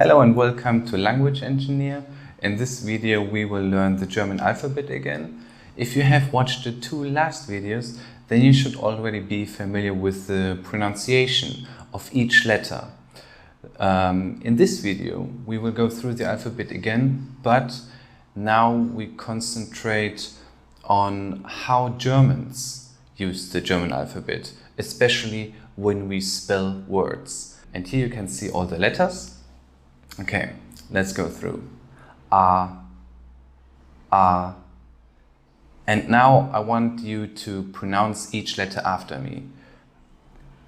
Hello and welcome to Language Engineer. In this video we will learn the German alphabet again. If you have watched the two last videos, then you should already be familiar with the pronunciation of each letter. In this video we will go through the alphabet again, but now we concentrate on how Germans use the German alphabet, especially when we spell words. And here you can see all the letters. Okay, let's go through. A. And now I want you to pronounce each letter after me.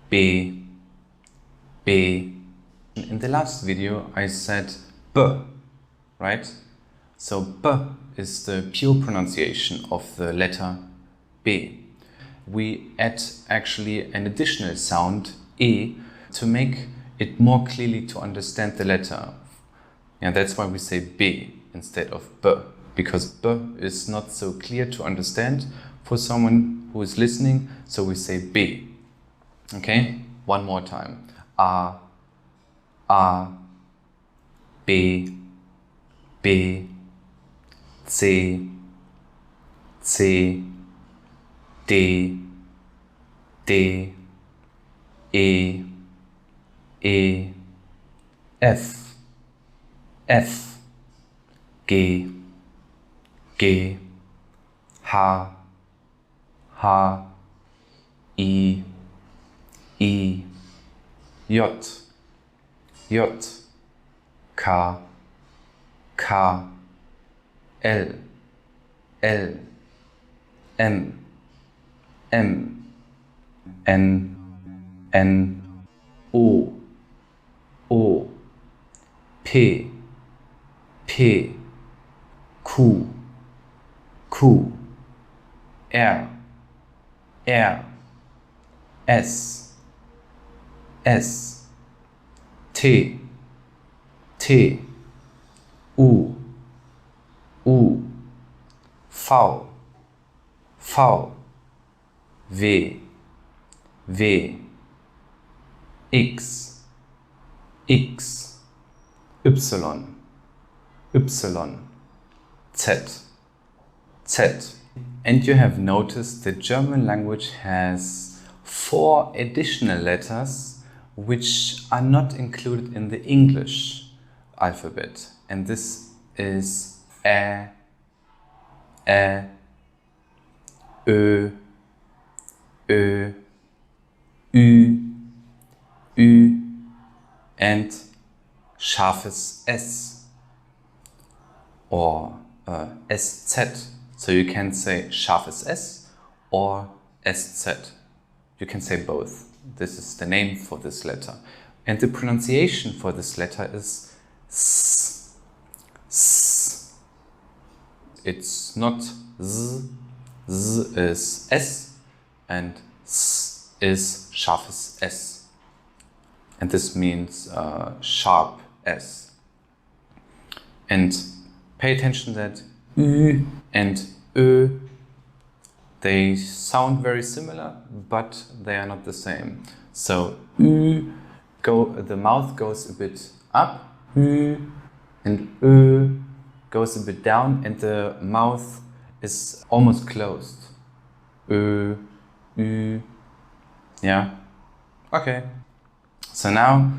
B. In the last video I said B, right? So B is the pure pronunciation of the letter B. We add actually an additional sound, E, to make it more clearly to understand the letter. And that's why we say B instead of B, because B is not so clear to understand for someone who is listening, so we say B. Okay, one more time. A, B, C, D, E, F, G, H, I, J, K, L, M, N, O, P, Q, R, S, T, U, V, X, Y, Z. And you have noticed the German language has 4 additional letters which are not included in the English alphabet. And this is Ö, Ü, Ü and scharfes S or SZ. So you can say scharfes S or SZ. You can say both. This is the name for this letter. And the pronunciation for this letter is S. It's not Z. Z is S and S is scharfes S. And this means sharp S. And pay attention that Ü and Ö, they sound very similar, but they are not the same. So Ü, the mouth goes a bit up, Ü, and Ö goes a bit down, and the mouth is almost closed. Ö, Ü, yeah, okay. So now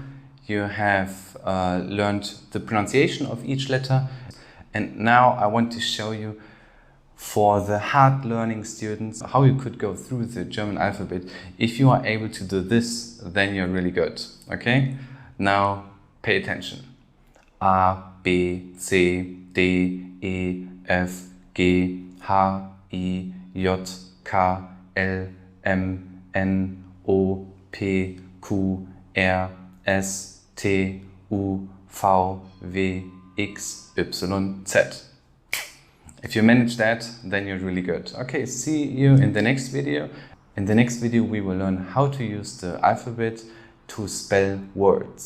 you have learned the pronunciation of each letter, and now I want to show you for the hard learning students how you could go through the German alphabet. If you are able to do this, then you're really good, okay? Now pay attention. A, B, C, D, E, F, G, H, I, J, K, L, M, N, O, P, Q, R, S, T, U, V, W, X, Y, Z. If you manage that, then you're really good. Okay, see you in the next video. In the next video we will learn how to use the alphabet to spell words.